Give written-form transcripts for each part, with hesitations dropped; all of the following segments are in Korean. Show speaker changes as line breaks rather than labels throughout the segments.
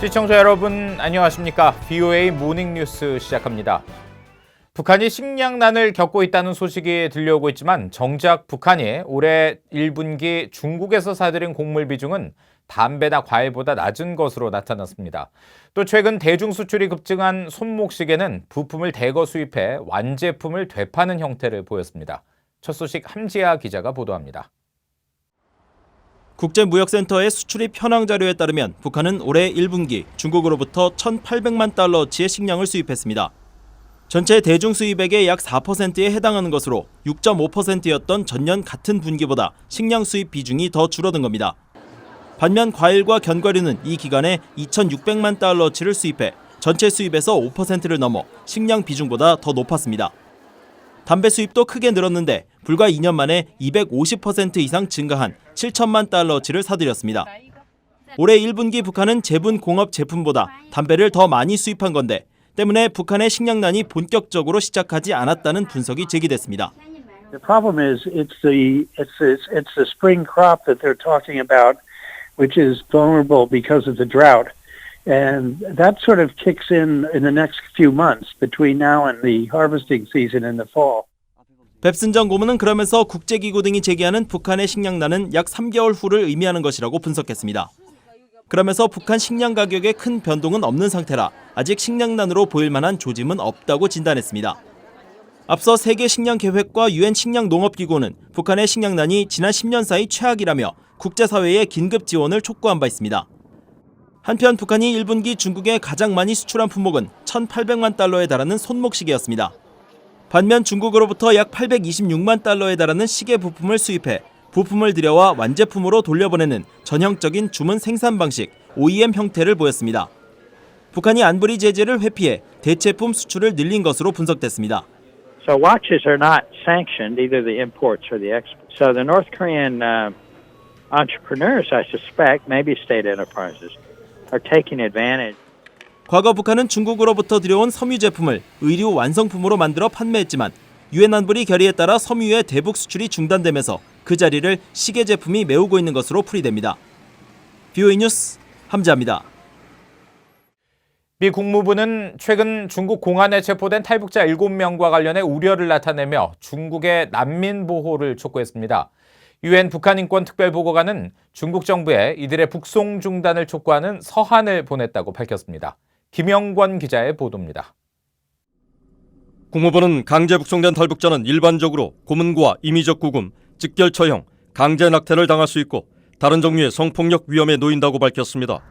시청자 여러분 안녕하십니까? VOA 모닝뉴스 시작합니다. 북한이 식량난을 겪고 있다는 소식이 들려오고 있지만 정작 북한이 올해 1분기 중국에서 사들인 곡물 비중은 담배나 과일보다 낮은 것으로 나타났습니다. 또 최근 대중 수출이 급증한 손목시계는 부품을 대거 수입해 완제품을 되파는 형태를 보였습니다. 첫 소식 함지아 기자가 보도합니다.
국제무역센터의 수출입 현황 자료에 따르면 북한은 올해 1분기 중국으로부터 1,800만 달러치의 식량을 수입했습니다. 전체 대중 수입액의 약 4%에 해당하는 것으로 6.5%였던 전년 같은 분기보다 식량 수입 비중이 더 줄어든 겁니다. 반면 과일과 견과류는 이 기간에 2,600만 달러치를 수입해 전체 수입에서 5%를 넘어 식량 비중보다 더 높았습니다. 담배 수입도 크게 늘었는데 불과 2년 만에 250% 이상 증가한 7천만 달러치를 사들였습니다. 올해 1분기 북한은 제분 공업 제품보다 담배를 더 많이 수입한 건데 때문에 북한의 식량난이 본격적으로 시작하지 않았다는 분석이 제기됐습니다.
The problem is it's the spring crop that they're talking about, which is vulnerable because of the drought. And that sort of kicks in the next few months between now and the harvesting season in the fall.
뱁슨정 고문은 그러면서 국제기구 등이 제기하는 북한의 식량난은 약 3개월 후를 의미하는 것이라고 분석했습니다. 그러면서 북한 식량 가격에 큰 변동은 없는 상태라 아직 식량난으로 보일 만한 조짐은 없다고 진단했습니다. 앞서 세계식량계획과 유엔 식량농업기구는 북한의 식량난이 지난 10년 사이 최악이라며 국제사회에 긴급 지원을 촉구한 바 있습니다. 한편 북한이 1분기 중국에 가장 많이 수출한 품목은 1,800만 달러에 달하는 손목시계였습니다. 반면 중국으로부터 약 826만 달러에 달하는 시계 부품을 수입해 부품을 들여와 완제품으로 돌려보내는 전형적인 주문 생산 방식 OEM 형태를 보였습니다. 북한이 안보리 제재를 회피해 대체품 수출을 늘린 것으로 분석됐습니다.
So watches are not sanctioned, either the imports or the exports. So the North Korean entrepreneurs, I suspect, maybe state enterprises, are taking advantage.
과거 북한은 중국으로부터 들여온 섬유 제품을 의류 완성품으로 만들어 판매했지만 유엔 안보리 결의에 따라 섬유의 대북 수출이 중단되면서 그 자리를 시계 제품이 메우고 있는 것으로 풀이됩니다. VOA 뉴스 함지아입니다.
미 국무부는 최근 중국 공안에 체포된 탈북자 7명과 관련해 우려를 나타내며 중국의 난민 보호를 촉구했습니다. 유엔 북한인권특별보고관은 중국 정부에 이들의 북송 중단을 촉구하는 서한을 보냈다고 밝혔습니다. 김영권 기자의 보도입니다.
국무부는 강제 북송된 탈북자는 일반적으로 고문과 임의적 구금, 직결 처형, 강제 낙태를 당할 수 있고 다른 종류의 성폭력 위험에 놓인다고 밝혔습니다.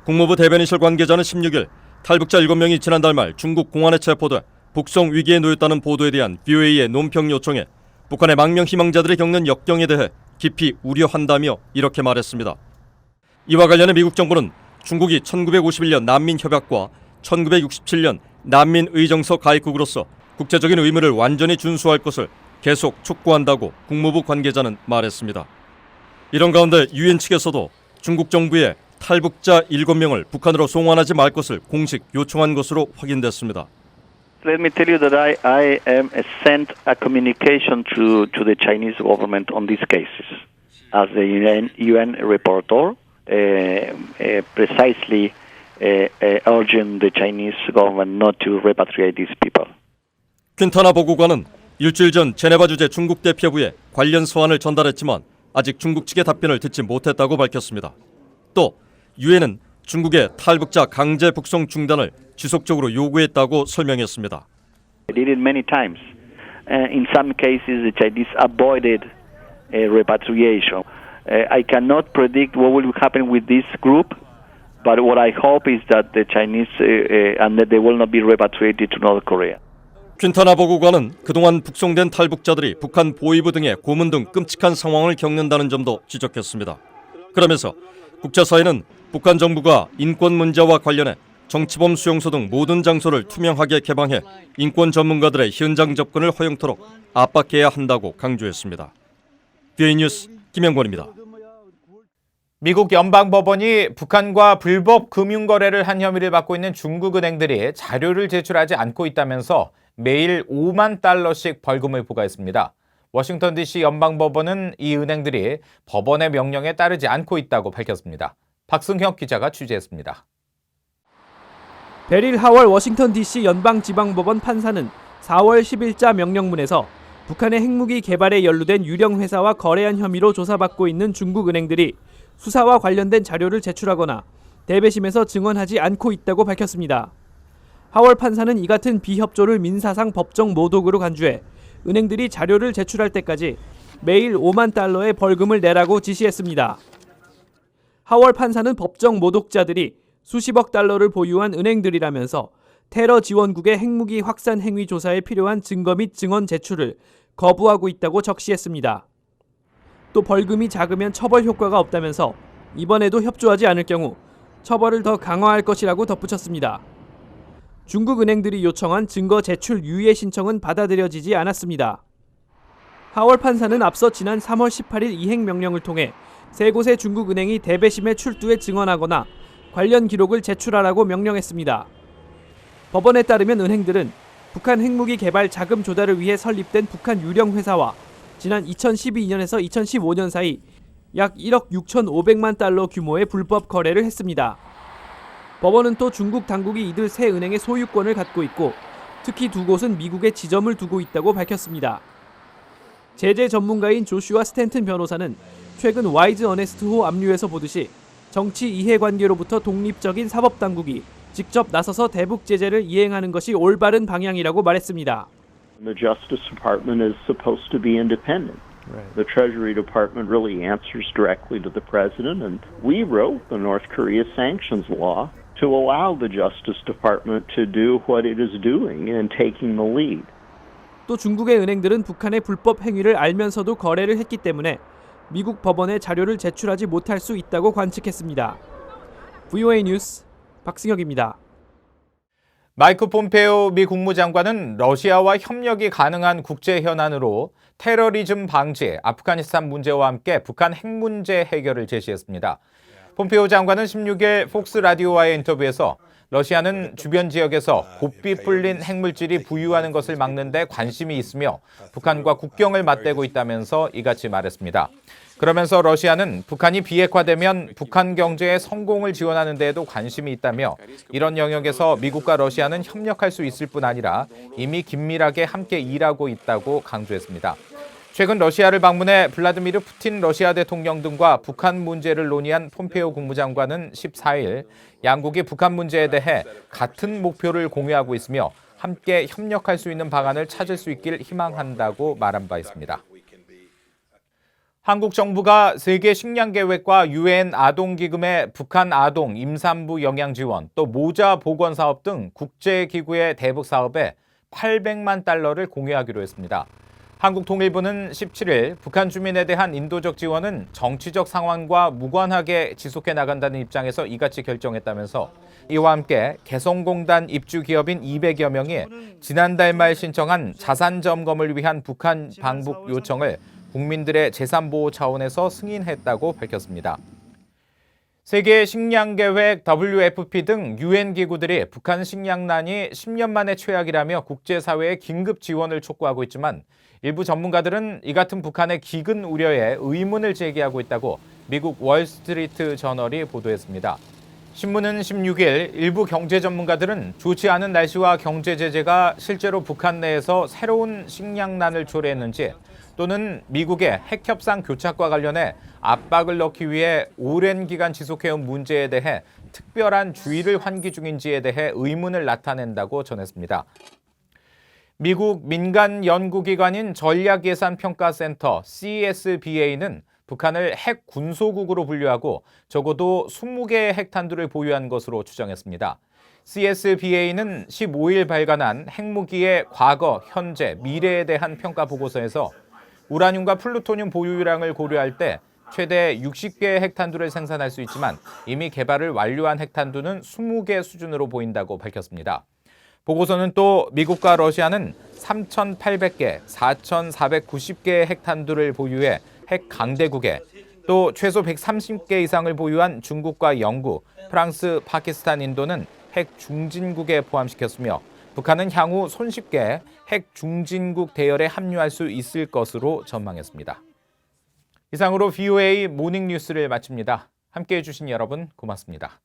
국무부 대변인실 관계자는 16일 탈북자 7명이 지난달 말 중국 공안에 체포돼 북송 위기에 놓였다는 보도에 대한 VOA의 논평 요청에 북한의 망명 희망자들이 겪는 역경에 대해 깊이 우려한다며 이렇게 말했습니다. 이와 관련해 미국 정부는 중국이 1951년 난민협약과 1967년 난민의정서 가입국으로서 국제적인 의무를 완전히 준수할 것을 계속 촉구한다고 국무부 관계자는 말했습니다. 이런 가운데 유엔 측에서도 중국 정부에 탈북자 7명을 북한으로 송환하지 말 것을 공식 요청한 것으로 확인됐습니다.
Let me tell you that I sent a communication to the Chinese government on these cases as the UN reporter, precisely urging the Chinese government not to repatriate these people.
퀸타나 보고관은 일주일 전 제네바 주재 중국 대표부에 관련 서한을 전달했지만 아직 중국 측의 답변을 듣지 못했다고 밝혔습니다. 또 유엔은 중국의 탈북자 강제 북송 중단을 지속적으로 요구했다고 설명했습니다.
They did it many times. In some cases, the Chinese avoided repatriation. I cannot predict what will happen with this group, but what I hope is that the Chinese and that they will not be repatriated to North Korea.
퀸타나 보고관은 그동안 북송된 탈북자들이 북한 보위부 등의 고문 등 끔찍한 상황을 겪는다는 점도 지적했습니다. 그러면서 국제사회는 북한 정부가 인권 문제와 관련해 정치범 수용소 등 모든 장소를 투명하게 개방해 인권 전문가들의 현장 접근을 허용토록 압박해야 한다고 강조했습니다. VOA 뉴스 김영권입니다.
미국 연방법원이 북한과 불법 금융거래를 한 혐의를 받고 있는 중국 은행들이 자료를 제출하지 않고 있다면서 매일 5만 달러씩 벌금을 부과했습니다. 워싱턴 DC 연방법원은 이 은행들이 법원의 명령에 따르지 않고 있다고 밝혔습니다. 박승혁 기자가 취재했습니다.
베릴 하월 워싱턴 DC 연방지방법원 판사는 4월 10일자 명령문에서 북한의 핵무기 개발에 연루된 유령 회사와 거래한 혐의로 조사받고 있는 중국 은행들이 수사와 관련된 자료를 제출하거나 대배심에서 증언하지 않고 있다고 밝혔습니다. 하월 판사는 이 같은 비협조를 민사상 법정 모독으로 간주해 은행들이 자료를 제출할 때까지 매일 5만 달러의 벌금을 내라고 지시했습니다. 하월 판사는 법정 모독자들이 수십억 달러를 보유한 은행들이라면서 테러 지원국의 핵무기 확산 행위 조사에 필요한 증거 및 증언 제출을 거부하고 있다고 적시했습니다. 또 벌금이 작으면 처벌 효과가 없다면서 이번에도 협조하지 않을 경우 처벌을 더 강화할 것이라고 덧붙였습니다. 중국 은행들이 요청한 증거 제출 유예 신청은 받아들여지지 않았습니다. 하월 판사는 앞서 지난 3월 18일 이행 명령을 통해 세 곳의 중국 은행이 대배심에 출두해 증언하거나 관련 기록을 제출하라고 명령했습니다. 법원에 따르면 은행들은 북한 핵무기 개발 자금 조달을 위해 설립된 북한 유령 회사와 지난 2012년에서 2015년 사이 약 1억 6,500만 달러 규모의 불법 거래를 했습니다. 법원은 또 중국 당국이 이들 세 은행의 소유권을 갖고 있고 특히 두 곳은 미국에 지점을 두고 있다고 밝혔습니다. 제재 전문가인 조슈아 스탠튼 변호사는 최근 와이즈 어네스트호 압류에서 보듯이 정치 이해관계로부터 독립적인 사법당국이 직접 나서서 대북 제재를 이행하는 것이 올바른 방향이라고 말했습니다.
The Justice Department is supposed to be independent. The Treasury Department really answers directly to the President, and we wrote the North Korea sanctions law to allow the Justice Department to do what it is doing in taking the lead.
또 중국의 은행들은 북한의 불법 행위를 알면서도 거래를 했기 때문에 미국 법원에 자료를 제출하지 못할 수 있다고 관측했습니다. VOA 뉴스 박승혁입니다.
마이크 폼페오 미 국무장관은 러시아와 협력이 가능한 국제 현안으로 테러리즘 방지, 아프가니스탄 문제와 함께 북한 핵 문제 해결을 제시했습니다. 폼페오 장관은 16일 폭스 라디오와의 인터뷰에서 러시아는 주변 지역에서 고삐 풀린 핵물질이 부유하는 것을 막는 데 관심이 있으며 북한과 국경을 맞대고 있다면서 이같이 말했습니다. 그러면서 러시아는 북한이 비핵화되면 북한 경제의 성공을 지원하는 데에도 관심이 있다며 이런 영역에서 미국과 러시아는 협력할 수 있을 뿐 아니라 이미 긴밀하게 함께 일하고 있다고 강조했습니다. 최근 러시아를 방문해 블라디미르 푸틴 러시아 대통령 등과 북한 문제를 논의한 폼페오 국무장관은 14일 양국이 북한 문제에 대해 같은 목표를 공유하고 있으며 함께 협력할 수 있는 방안을 찾을 수 있길 희망한다고 말한 바 있습니다. 한국 정부가 세계 식량 계획과 유엔 아동기금의 북한 아동 임산부 영양 지원, 또 모자 보건 사업 등 국제기구의 대북 사업에 800만 달러를 공유하기로 했습니다. 한국통일부는 17일 북한 주민에 대한 인도적 지원은 정치적 상황과 무관하게 지속해 나간다는 입장에서 이같이 결정했다면서 이와 함께 개성공단 입주 기업인 200여 명이 지난달 말 신청한 자산 점검을 위한 북한 방북 요청을 국민들의 재산 보호 차원에서 승인했다고 밝혔습니다. 세계 식량계획 WFP 등 유엔 기구들이 북한 식량난이 10년 만에 최악이라며 국제사회의 긴급 지원을 촉구하고 있지만 일부 전문가들은 이 같은 북한의 기근 우려에 의문을 제기하고 있다고 미국 월스트리트 저널이 보도했습니다. 신문은 16일 일부 경제 전문가들은 좋지 않은 날씨와 경제 제재가 실제로 북한 내에서 새로운 식량난을 초래했는지 또는 미국의 핵협상 교착과 관련해 압박을 넣기 위해 오랜 기간 지속해온 문제에 대해 특별한 주의를 환기 중인지에 대해 의문을 나타낸다고 전했습니다. 미국 민간 연구기관인 전략예산평가센터 CSBA는 북한을 핵 군소국으로 분류하고 적어도 20개의 핵탄두를 보유한 것으로 추정했습니다. CSBA는 15일 발간한 핵무기의 과거, 현재, 미래에 대한 평가 보고서에서 우라늄과 플루토늄 보유량을 고려할 때 최대 60개의 핵탄두를 생산할 수 있지만 이미 개발을 완료한 핵탄두는 20개 수준으로 보인다고 밝혔습니다. 보고서는 또 미국과 러시아는 3,800개, 4,490개의 핵탄두를 보유해 핵 강대국에 또 최소 130개 이상을 보유한 중국과 영국, 프랑스, 파키스탄, 인도는 핵 중진국에 포함시켰으며 북한은 향후 손쉽게 핵 중진국 대열에 합류할 수 있을 것으로 전망했습니다. 이상으로 VOA 모닝 뉴스를 마칩니다. 함께해 주신 여러분 고맙습니다.